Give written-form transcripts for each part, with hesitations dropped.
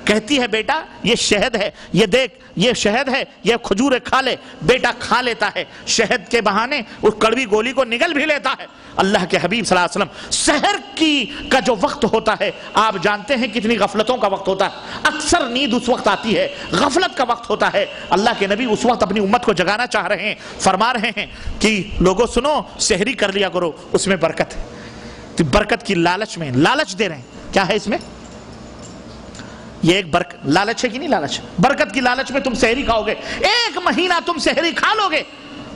کہتی ہے بیٹا یہ شہد ہے، یہ دیکھ یہ شہد ہے، یہ کھجور کھا لے۔ بیٹا کھا لیتا ہے، شہد کے بہانے اس کڑوی گولی کو نگل بھی لیتا ہے۔ اللہ کے حبیب صلی اللہ علیہ وسلم سحر کا جو وقت ہوتا ہے، آپ جانتے ہیں کتنی غفلتوں کا وقت ہوتا ہے، اکثر نیند اس وقت آتی ہے، غفلت کا وقت ہوتا ہے۔ اللہ کے نبی اس وقت اپنی امت کو جگانا چاہ رہے ہیں، فرما رہے ہیں کہ لوگوں سنو، سحری کر لیا کرو، اس میں برکت ہے۔ تو برکت کی لالچ میں لالچ دے رہے ہیں، کیا ہے اس میں؟ یہ ایک لالچ ہے کہ نہیں لالچ؟ برکت کی لالچ میں تم سحری کھاؤ گے، 1 مہینہ تم سحری کھا لو گے،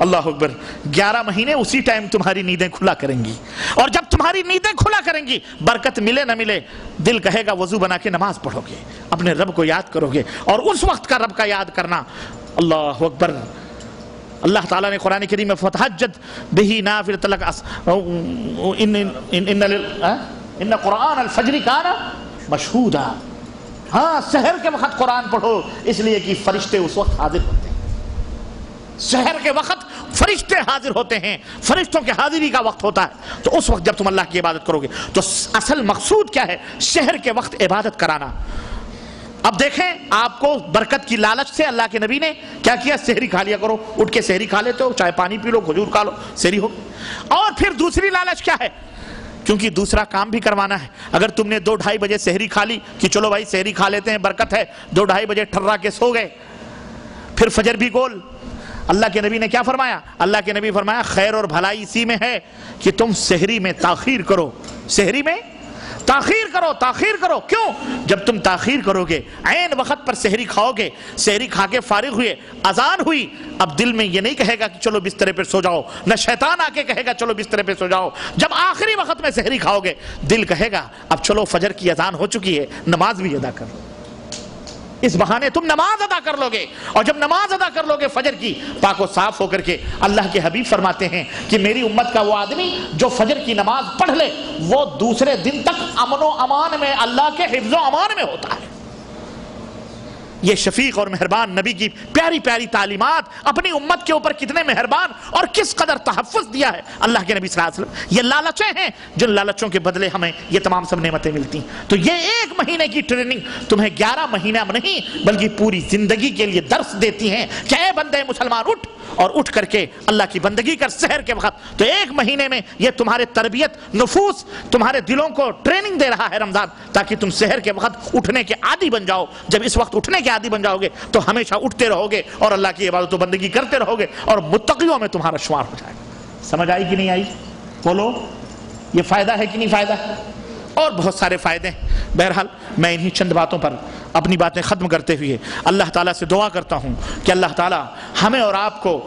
اللہ اکبر، 11 مہینے اسی ٹائم تمہاری نیندیں کھلا کریں گی، اور جب تمہاری نیندیں کھلا کریں گی، برکت ملے نہ ملے، دل کہے گا وضو بنا کے نماز پڑھو گے، اپنے رب کو یاد کرو گے، اور اس وقت کا رب کا یاد کرنا، اللہ اکبر۔ اللہ تعالیٰ نے قرآن کریم میں فتحجد بہی نافلۃ لک ان قرآن الفجر کان مشہودا۔ ہاں، سحر کے وقت قرآن پڑھو، اس لیے کہ فرشتے اس وقت حاضر ہوتے ہیں، سحر کے وقت فرشتے حاضر ہوتے ہیں، فرشتوں کے حاضری کا وقت ہوتا ہے، تو اس وقت جب تم اللہ کی عبادت کرو گے تو اصل مقصود کیا ہے؟ سحر کے وقت عبادت کرانا۔ اب دیکھیں، آپ کو برکت کی لالچ سے اللہ کے نبی نے کیا کیا؟ سحری کھا لیا کرو، اٹھ کے سحری کھا لیتے ہو، چاہے پانی پی لو، کھجور کھا لو، سحری ہو۔ اور پھر دوسری لالچ کیا ہے؟ کیونکہ دوسرا کام بھی کروانا ہے۔ اگر تم نے 2-2:30 بجے سحری کھا لی کہ چلو بھائی سحری کھا لیتے ہیں، برکت ہے، 2-2:30 بجے ٹھرا کے سو گئے، پھر فجر بھی گول۔ اللہ کے نبی نے کیا فرمایا؟ اللہ کے نبی فرمایا خیر اور بھلائی اسی میں ہے کہ تم سحری میں تاخیر کرو، سحری میں تاخیر کرو، تاخیر کرو۔ کیوں؟ جب تم تاخیر کرو گے، عین وقت پر سحری کھاؤ گے، سحری کھا کے فارغ ہوئے، اذان ہوئی، اب دل میں یہ نہیں کہے گا کہ چلو بسترے پہ سو جاؤ، نہ شیطان آ کے کہے گا چلو بسترے پہ سو جاؤ۔ جب آخری وقت میں سحری کھاؤ گے، دل کہے گا اب چلو فجر کی اذان ہو چکی ہے، نماز بھی ادا کرو۔ اس بہانے تم نماز ادا کر لو گے، اور جب نماز ادا کر لو گے فجر کی، پاک و صاف ہو کر کے، اللہ کے حبیب فرماتے ہیں کہ میری امت کا وہ آدمی جو فجر کی نماز پڑھ لے، وہ دوسرے دن تک امن و امان میں، اللہ کے حفظ و امان میں ہوتا ہے۔ یہ شفیق اور مہربان نبی کی پیاری پیاری تعلیمات، اپنی امت کے اوپر کتنے مہربان اور کس قدر تحفظ دیا ہے اللہ کے نبی صلی اللہ علیہ وسلم۔ یہ لالچیں ہیں جن لالچوں کے بدلے ہمیں یہ تمام سب نعمتیں ملتی ہیں۔ تو یہ 1 مہینے کی ٹریننگ تمہیں 11 مہینہ نہیں بلکہ پوری زندگی کے لیے درس دیتی ہیں کہ اے بندے مسلمان، اٹھ اور اٹھ کر کے اللہ کی بندگی کر سحر کے وقت۔ تو 1 مہینے میں یہ تمہارے تربیت نفوس، تمہارے دلوں کو ٹریننگ دے رہا ہے رمضان، تاکہ تم سحر کے وقت اٹھنے کے عادی بن جاؤ۔ جب اس وقت اٹھنے کے عادی بن جاؤ گے تو ہمیشہ اٹھتے رہو گے اور اللہ کی عبادت و بندگی کرتے رہو گے، اور متقیوں میں تمہارا شمار ہو جائے گا۔ سمجھ آئی کہ نہیں آئی؟ بولو، یہ فائدہ ہے کہ نہیں فائدہ ہے؟ اور بہت سارے فائدے ہیں۔ بہرحال میں انہی چند باتوں پر اپنی باتیں ختم کرتے ہوئے اللہ تعالیٰ سے دعا کرتا ہوں کہ اللہ تعالیٰ ہمیں اور آپ کو،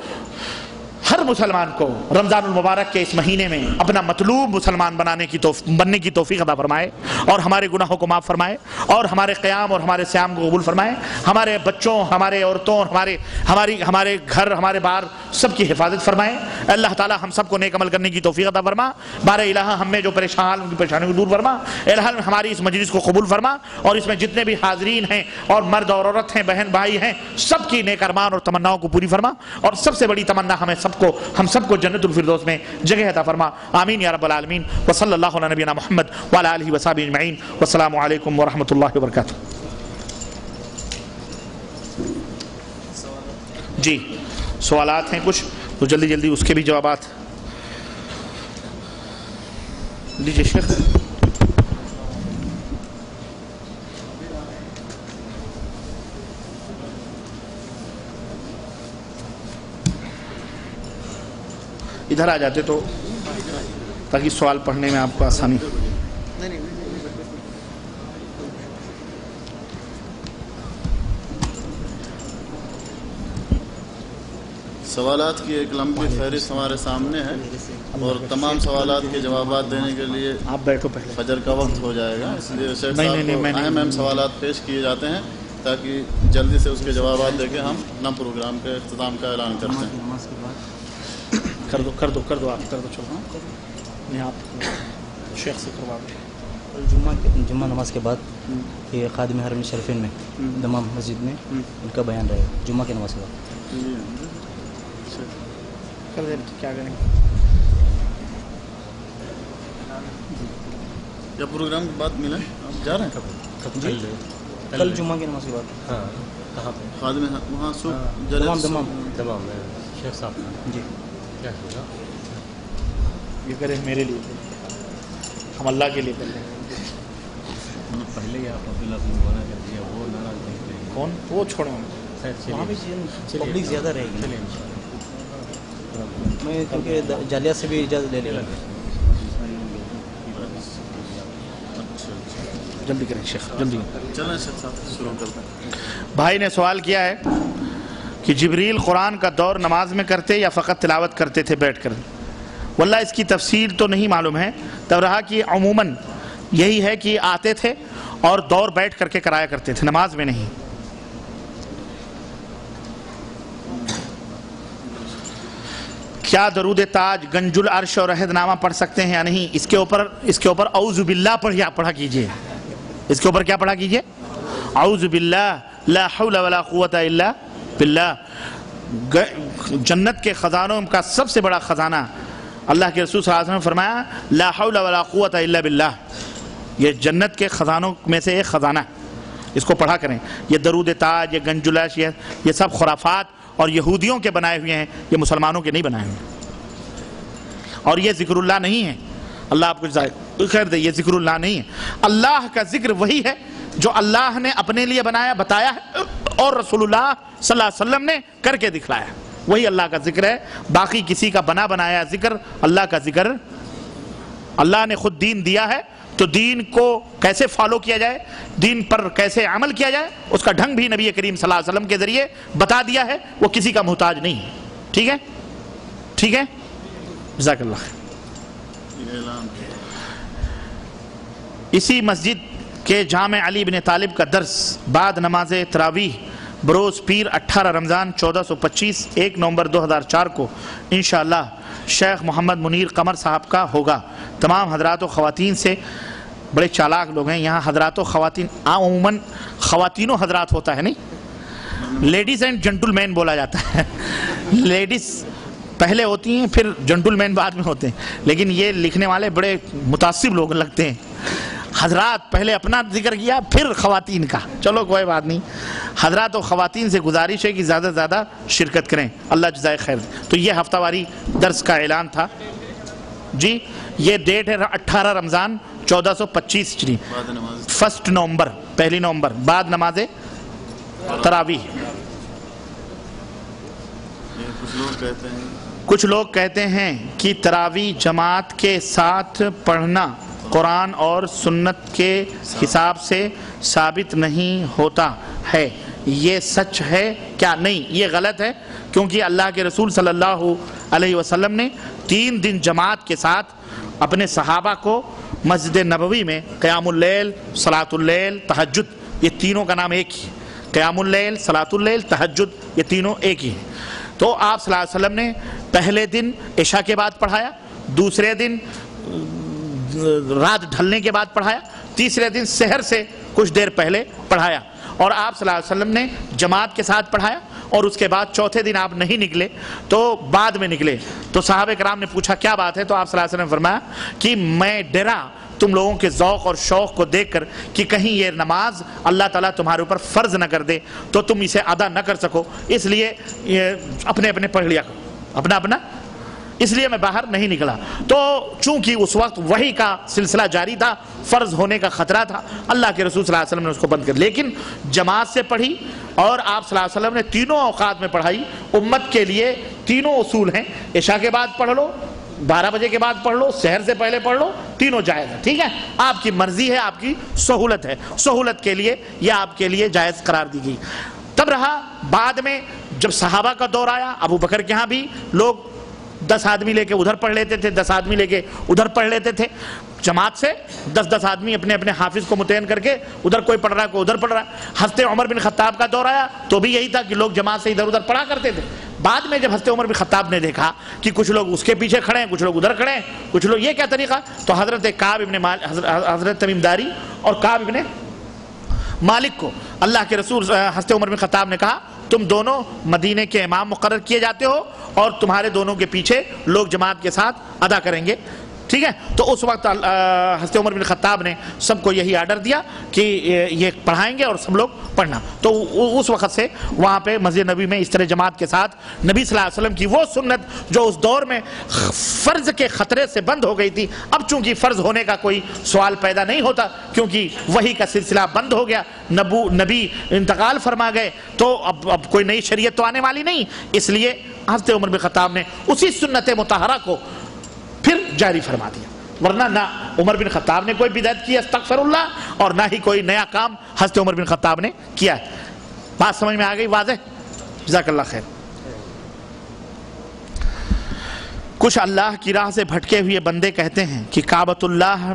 ہر مسلمان کو رمضان المبارک کے اس مہینے میں اپنا مطلوب مسلمان بننے کی توفیق عطا فرمائے، اور ہمارے گناہوں کو معاف فرمائے، اور ہمارے قیام اور ہمارے صیام کو قبول فرمائے، ہمارے بچوں، ہمارے عورتوں، ہمارے گھر، ہمارے بار سب کی حفاظت فرمائے۔ اللہ تعالی ہم سب کو نیک عمل کرنے کی توفیق عطا فرما۔ بار الہ ہم میں جو پریشان، ان کی پریشانیوں کو دور فرما۔ الہ ہماری اس مجلس کو قبول فرما، اور اس میں جتنے بھی حاضرین ہیں اور مرد اور عورت ہیں، بہن بھائی ہیں، سب کی نیک ارمان اور تمناؤں کو پوری فرما، اور سب سے بڑی تمنا ہم سب کو جنت الفردوس میں جگہ عطا فرما۔ آمین یا رب العالمین۔ وصلی اللہ علی نبینا محمد وعلی آلہ وصحبہ اجمعین۔ والسلام علیکم ورحمۃ اللہ وبرکاتہ۔ جی سوالات ہیں کچھ تو جلدی جلدی اس کے بھی جوابات لیجیے شیخ۔ ادھر آ جاتے تو تاکہ سوال پڑھنے میں آپ کو آسانی۔ سوالات کی ایک لمبی فہرست ہمارے سامنے ہے، اور تمام سوالات کے جوابات دینے کے لیے آپ بیٹھو پہلے، فجر کا وقت ہو جائے گا، اس لیے سیٹ صاحب کو اہم سوالات پیش کیے جاتے ہیں تاکہ جلدی سے اس کے جوابات دے کے ہم اپنا پروگرام کے اختتام کا اعلان کرتے ہیں۔ کر دو آپ کر دو، چلو نہیں آپ شیخ سے کروا دیں۔ جمعہ نماز کے بعد یہ خادم حرمین شریفین میں دمام مسجد میں ان کا بیان رہے گا جمعہ کی نماز کے بعد۔ کیا کریں کیا پروگرام کی بات ملے؟ آپ جا رہے ہیں؟ جی کل جمعہ کی نماز کے بعد. ہاں کہاں پہ؟ خادم وہاں دمام. شیخ صاحب جی کیا ہوگا؟ یہ کریں میرے لیے، ہم اللہ کے لیے کر لیں. پہلے ہی آپ عبداللہ کو منع کر دیا، وہ ناراض دیکھتے ہیں. کون؟ وہ چھوڑیں. وہاں بھی پبلک زیادہ رہے گی. میں کیونکہ جالیات سے بھی اجازت لے لے. جلدی کریں شیخ، جلدی. چلیں شیخ صاحب شروع کرتے ہیں. بھائی نے سوال کیا ہے کہ جبریل قرآن کا دور نماز میں کرتے یا فقط تلاوت کرتے تھے بیٹھ کر؟ واللہ اس کی تفصیل تو نہیں معلوم ہے، تب رہا کہ عموماً یہی ہے کہ آتے تھے اور دور بیٹھ کر کے کرایا کرتے تھے، نماز میں نہیں. کیا درود تاج، گنج العرش اور عہد نامہ پڑھ سکتے ہیں یا نہیں؟ اس کے اوپر اعوذ باللہ پڑھا کیجئے. اس کے اوپر کیا پڑھا کیجئے؟ اعوذ باللہ لا حول ولا قوت الا باللہ. جنت کے خزانوں کا سب سے بڑا خزانہ اللہ کے رسول صلی اللہ علیہ وسلم نے فرمایا لا حول ولا قوت الا باللہ. یہ جنت کے خزانوں میں سے ایک خزانہ، اس کو پڑھا کریں. یہ درود تاج، یہ گنج العرش، یہ سب خرافات اور یہودیوں کے بنائے ہوئے ہیں، یہ مسلمانوں کے نہیں بنائے ہوئے ہیں. اور یہ ذکر اللہ نہیں ہے. اللہ آپ کو خیر دے، یہ ذکر اللہ نہیں ہے. اللہ کا ذکر وہی ہے جو اللہ نے اپنے لیے بتایا ہے اور رسول اللہ صلی اللہ علیہ وسلم نے کر کے دکھلایا. وہی اللہ کا ذکر ہے. باقی کسی کا بنایا ذکر، اللہ کا ذکر، اللہ نے خود دین دیا ہے تو دین کو کیسے فالو کیا جائے، دین پر کیسے عمل کیا جائے، اس کا ڈھنگ بھی نبی کریم صلی اللہ علیہ وسلم کے ذریعے بتا دیا ہے. وہ کسی کا محتاج نہیں ہے. ٹھیک ہے، ٹھیک ہے، جزاک اللہ خیر. اسی مسجد کے جامع علی بن طالب کا درس بعد نماز تراویح بروز پیر 18 رمضان 1425 1 نومبر 2004 کو انشاءاللہ شیخ محمد منیر قمر صاحب کا ہوگا. تمام حضرات و خواتین سے، بڑے چالاک لوگ ہیں یہاں حضرات و خواتین، عموماً خواتین و حضرات ہوتا ہے نہیں، لیڈیز اینڈ جنٹل مین بولا جاتا ہے. لیڈیز پہلے ہوتی ہیں پھر جنٹل مین بعد میں ہوتے ہیں، لیکن یہ لکھنے والے بڑے متعصب لوگ لگتے ہیں. حضرات پہلے اپنا ذکر کیا پھر خواتین کا. چلو کوئی بات نہیں. حضرات و خواتین سے گزارش ہے کہ زیادہ سے زیادہ شرکت کریں. اللہ جزائے خیر. تو یہ ہفتہ واری درس کا اعلان تھا جی. یہ ڈیٹ ہے 18 رمضان 1425 ہجری، 1 نومبر، 1 نومبر بعد نماز تراویح. کچھ لوگ کہتے ہیں کہ تراویح جماعت کے ساتھ پڑھنا قرآن اور سنت کے حساب سے ثابت نہیں ہوتا ہے، یہ سچ ہے کیا؟ نہیں، یہ غلط ہے، کیونکہ اللہ کے رسول صلی اللہ علیہ وسلم نے 3 دن جماعت کے ساتھ اپنے صحابہ کو مسجد نبوی میں قیام اللیل، صلاۃ اللیل، تہجد، یہ تینوں کا نام ایک ہی. قیام اللیل، صلاۃ اللیل، تہجد، یہ تینوں ایک ہی ہیں. تو آپ صلی اللہ علیہ وسلم نے پہلے دن عشاء کے بعد پڑھایا، دوسرے دن رات ڈھلنے کے بعد پڑھایا، تیسرے دن سحر سے کچھ دیر پہلے پڑھایا. اور آپ صلی اللہ علیہ وسلم نے جماعت کے ساتھ پڑھایا. اور اس کے بعد چوتھے دن آپ نہیں نکلے تو بعد میں نکلے. تو صحابہ کرام نے پوچھا کیا بات ہے؟ تو آپ صلی اللہ علیہ وسلم نے فرمایا کہ میں ڈرا تم لوگوں کے ذوق اور شوق کو دیکھ کر کہ کہیں یہ نماز اللہ تعالیٰ تمہارے اوپر فرض نہ کر دے تو تم اسے ادا نہ کر سکو، اس لیے اپنے اپنے پڑھ لیا کرو، اپنا اپنا، اس لیے میں باہر نہیں نکلا. تو چونکہ اس وقت وحی کا سلسلہ جاری تھا، فرض ہونے کا خطرہ تھا، اللہ کے رسول صلی اللہ علیہ وسلم نے اس کو بند کر. لیکن جماعت سے پڑھی اور آپ صلی اللہ علیہ وسلم نے تینوں اوقات میں پڑھائی. امت کے لیے تینوں اصول ہیں، عشاء کے بعد پڑھ لو، 12 بجے کے بعد پڑھ لو، سحر سے پہلے پڑھ لو، تینوں جائز ہے. ٹھیک ہے، آپ کی مرضی ہے، آپ کی سہولت ہے، سہولت کے لیے یہ آپ کے لیے جائز قرار دی گئی. تب رہا بعد میں جب صحابہ کا دور آیا، ابو بکر کے ہاں بھی لوگ 10 آدمی لے کے ادھر پڑھ لیتے تھے، 10 آدمی لے کے ادھر پڑھ لیتے تھے. جماعت سے 10 آدمی اپنے اپنے حافظ کو متعین کر کے ادھر کوئی پڑھ رہا ہے کوئی ادھر پڑھ رہا ہے. حضرت عمر بن خطاب کا دور آیا تو بھی یہی تھا کہ لوگ جماعت سے ادھر ادھر پڑھا کرتے تھے. بعد میں جب حضرت عمر بن خطاب نے دیکھا کہ کچھ لوگ اس کے پیچھے کھڑے ہیں، کچھ لوگ ادھر کھڑے ہیں، کچھ لوگ یہ کیا طریقہ، تو حضرت کعب ابن حضرت تمیم داری اور کعب ابن مالک کو اللہ کے رسول حضرت عمر بن خطاب نے کہا تم دونوں مدینے کے امام مقرر کیے جاتے ہو اور تمہارے دونوں کے پیچھے لوگ جماعت کے ساتھ ادا کریں گے. ٹھیک ہے؟ تو اس وقت حضرت عمر بن خطاب نے سب کو یہی آرڈر دیا کہ یہ پڑھائیں گے اور سب لوگ پڑھنا. تو اس وقت سے وہاں پہ مسجد نبی میں اس طرح جماعت کے ساتھ نبی صلی اللہ علیہ وسلم کی وہ سنت جو اس دور میں فرض کے خطرے سے بند ہو گئی تھی، اب چونکہ فرض ہونے کا کوئی سوال پیدا نہیں ہوتا کیونکہ وحی کا سلسلہ بند ہو گیا، نبی انتقال فرما گئے، تو اب کوئی نئی شریعت تو آنے والی نہیں، اس لیے حضرت عمر بن خطاب نے اسی سنت مطہرہ کو پھر جاری فرما دیا. ورنہ نہ عمر بن خطاب نے کوئی بدعت کی استغفر اللہ، اور نہ ہی کوئی نیا کام حضرت عمر بن خطاب نے کیا ہے. بات سمجھ میں آ گئی؟ واضح؟ جزاک اللہ خیر. کچھ اللہ کی راہ سے بھٹکے ہوئے بندے کہتے ہیں کہ کعبۃ اللہ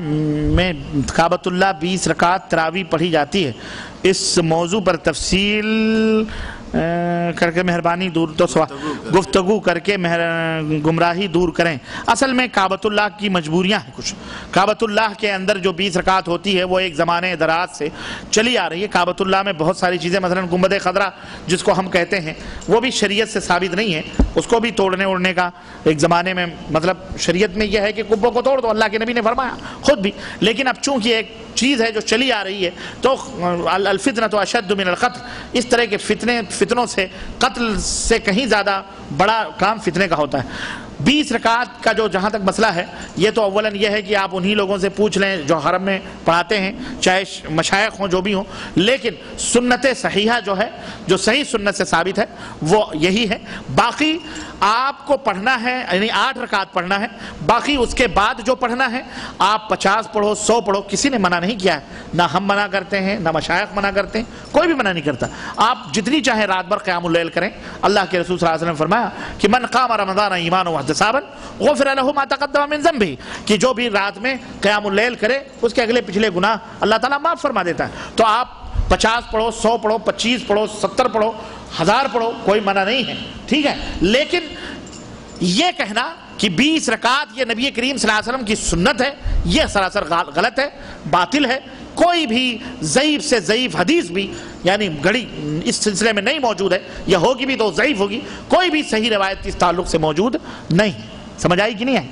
20 رکعت تراویح پڑھی جاتی ہے. اس موضوع پر تفصیل کر کے مہربانی گفتگو کر کے گمراہی دور کریں. اصل میں کعبۃ اللہ کی مجبوریاں ہیں کچھ. کعبۃ اللہ کے اندر جو 20 رکعت ہوتی ہے وہ ایک زمانے دراز سے چلی آ رہی ہے. کعبۃ اللہ میں بہت ساری چیزیں، مثلا گنبد خضرا جس کو ہم کہتے ہیں، وہ بھی شریعت سے ثابت نہیں ہے، اس کو بھی توڑنے اڑنے کا ایک زمانے میں، مطلب شریعت میں یہ ہے کہ قبوں کو توڑ دو، اللہ کے نبی نے فرمایا خود بھی. لیکن اب چونکہ ایک چیز ہے جو چلی آ رہی ہے تو الفتنۃ اشد من القتل، اس طرح کے فتنوں سے، قتل سے کہیں زیادہ بڑا کام فتنے کا ہوتا ہے. 20 رکعت کا جو جہاں تک مسئلہ ہے، یہ تو اولاً یہ ہے کہ آپ انہی لوگوں سے پوچھ لیں جو حرم میں پڑھاتے ہیں، چاہے مشائخ ہوں جو بھی ہوں. لیکن سنت صحیحہ جو ہے، جو صحیح سنت سے ثابت ہے، وہ یہی ہے. باقی آپ کو پڑھنا ہے، یعنی 8 رکعت پڑھنا ہے. باقی اس کے بعد جو پڑھنا ہے آپ 50 پڑھو، 100 پڑھو، کسی نے منع نہیں کیا ہے. نہ ہم منع کرتے ہیں، نہ مشائخ منع کرتے ہیں، کوئی بھی منع نہیں کرتا. آپ جتنی چاہیں رات بھر قیام اللیل کریں. اللہ کے رسول صلی اللہ علیہ وسلم نے فرمایا کہ من قام رمضان ایمانا واحتسابا غفر له ما تقدم من ذنبه، کہ جو بھی رات میں قیام اللیل کرے اس کے اگلے پچھلے گناہ اللہ تعالیٰ معاف فرما دیتا ہے. تو آپ 50 پڑھو، 100 پڑھو، 25 پڑھو، 70 پڑھو، 1000 پڑھو، کوئی منع نہیں ہے. ٹھیک ہے؟ لیکن یہ کہنا کہ 20 رکعت یہ نبی کریم صلی اللہ علیہ وسلم کی سنت ہے، یہ سراسر غلط ہے، باطل ہے. کوئی بھی ضعیف سے ضعیف حدیث بھی، یعنی گھڑی اس سلسلے میں نہیں موجود ہے، یا ہوگی بھی تو ضعیف ہوگی. کوئی بھی صحیح روایت اس تعلق سے موجود نہیں. سمجھ آئی کہ نہیں آئی؟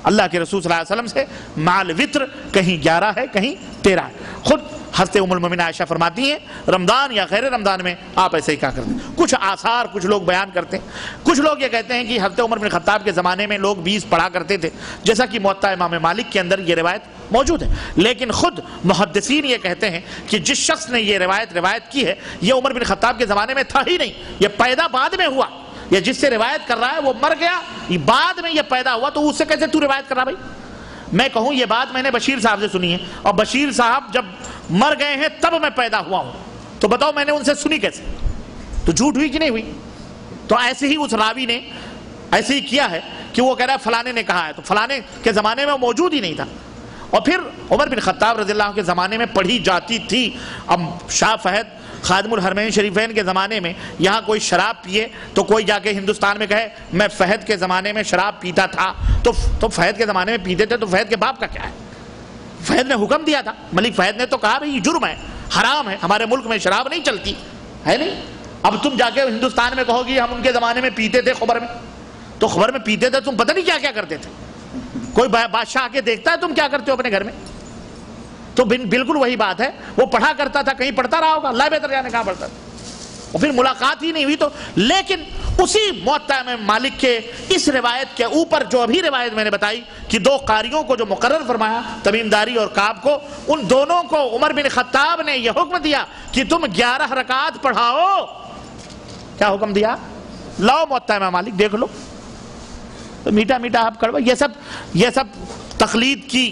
اللہ کے رسول صلی اللہ علیہ وسلم سے مال وطر کہیں 11 ہے، کہیں 13 ہے. خود حضرت ام المؤمنین عائشہ فرماتی ہیں رمضان یا غیر رمضان میں آپ ایسے ہی کیا کرتے ہیں. کچھ آثار کچھ لوگ بیان کرتے ہیں. کچھ لوگ یہ کہتے ہیں کہ حضرت عمر بن خطاب کے زمانے میں لوگ 20 پڑھا کرتے تھے، جیسا کہ موطا امام مالک کے اندر یہ روایت موجود ہے. لیکن خود محدثین یہ کہتے ہیں کہ جس شخص نے یہ روایت کی ہے، یہ عمر بن خطاب کے زمانے میں تھا ہی نہیں، یہ پیدا بعد میں ہوا. یہ جس سے روایت کر رہا ہے وہ مر گیا، یہ بعد میں یہ پیدا ہوا، تو اس سے کیسے تو روایت کر رہا؟ بھائی میں کہوں یہ بات میں نے بشیر صاحب سے سنی ہے، اور بشیر صاحب جب مر گئے ہیں تب میں پیدا ہوا ہوں، تو بتاؤ میں نے ان سے سنی کیسے؟ تو جھوٹ ہوئی کہ نہیں ہوئی؟ تو ایسے ہی اس راوی نے ایسے ہی کیا ہے کہ وہ کہہ رہا ہے فلانے نے کہا ہے، تو فلانے کے زمانے میں وہ موجود ہی نہیں تھا. اور پھر عمر بن خطاب رضی اللہ عنہ کے زمانے میں پڑھی جاتی تھی. اب شاہ فہد خادم الحرمین شریفین کے زمانے میں یہاں کوئی شراب پیے تو کوئی جا کے ہندوستان میں کہے میں فہد کے زمانے میں شراب پیتا تھا، تو فہد کے زمانے میں پیتے تھے تو فہد کے باپ کا کیا ہے؟ فہد نے حکم دیا تھا، ملک فہد نے تو کہا بھئی یہ جرم ہے، حرام ہے، ہمارے ملک میں شراب نہیں چلتی ہے. نہیں اب تم جا کے ہندوستان میں کہو گی ہم ان کے زمانے میں پیتے تھے خبر میں، تو خبر میں پیتے تھے، تم پتہ نہیں کیا کیا کرتے تھے. کوئی بادشاہ آ کے دیکھتا ہے تم کیا کرتے ہو اپنے گھر میں؟ تو بالکل وہی بات ہے. وہ پڑھا کرتا تھا، کہیں پڑھتا رہا ہوگا، اللہ بہتر جانے کہاں پڑھتا تھا، اور پھر ملاقات ہی نہیں ہوئی. تو لیکن اسی موطا امام مالک کے اس روایت کے اوپر جو ابھی روایت میں نے بتائی کہ 2 قاریوں کو جو مقرر فرمایا، تمیم داری اور کعب کو، ان دونوں کو عمر بن خطاب نے یہ حکم دیا کہ تم 11 رکعت پڑھاؤ. کیا حکم دیا؟ لاؤ موطا امام مالک دیکھ لو. تو میٹھا میٹھا آپ کڑوا، یہ سب تقلید کی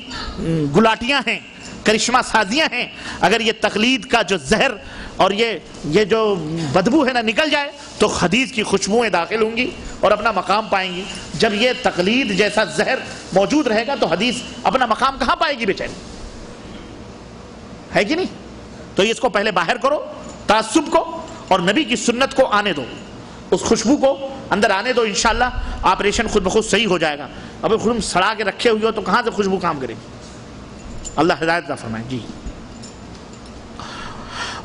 گلاٹیاں ہیں، کرشمہ سازیاں ہیں. اگر یہ تقلید کا جو زہر اور یہ جو بدبو ہے نا نکل جائے تو حدیث کی خوشبوئیں داخل ہوں گی اور اپنا مقام پائیں گی. جب یہ تقلید جیسا زہر موجود رہے گا تو حدیث اپنا مقام کہاں پائے گی بیچاری؟ ہے کہ نہیں؟ تو اس کو پہلے باہر کرو، تعصب کو اور نبی کی سنت کو آنے دو، اس خوشبو کو اندر آنے دو. انشاءاللہ آپریشن خود بخود صحیح ہو جائے گا. اب خود سڑا کے رکھے ہوئے ہو تو کہاں سے خوشبو کام کرے گی؟ اللہ ہدایت عطا فرمائے. جی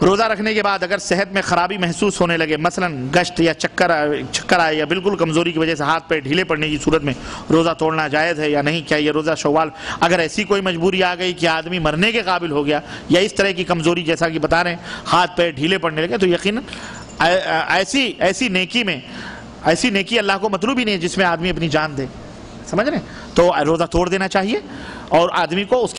روزہ رکھنے کے بعد اگر صحت میں خرابی محسوس ہونے لگے، مثلا گشت یا چکر آئے یا بالکل کمزوری کی وجہ سے ہاتھ پیر ڈھیلے پڑنے کی صورت میں روزہ توڑنا جائز ہے یا نہیں؟ کیا یہ روزہ شوال، اگر ایسی کوئی مجبوری آ گئی کہ آدمی مرنے کے قابل ہو گیا یا اس طرح کی کمزوری جیسا کہ بتا رہے ہیں ہاتھ پیر ڈھیلے پڑنے لگے، تو یقیناً ایسی نیکی اللہ کو مطلوب ہی نہیں ہے جس میں آدمی اپنی جان دے، سمجھ رہے ہیں؟ تو روزہ توڑ دینا چاہیے اور آدمی کو اس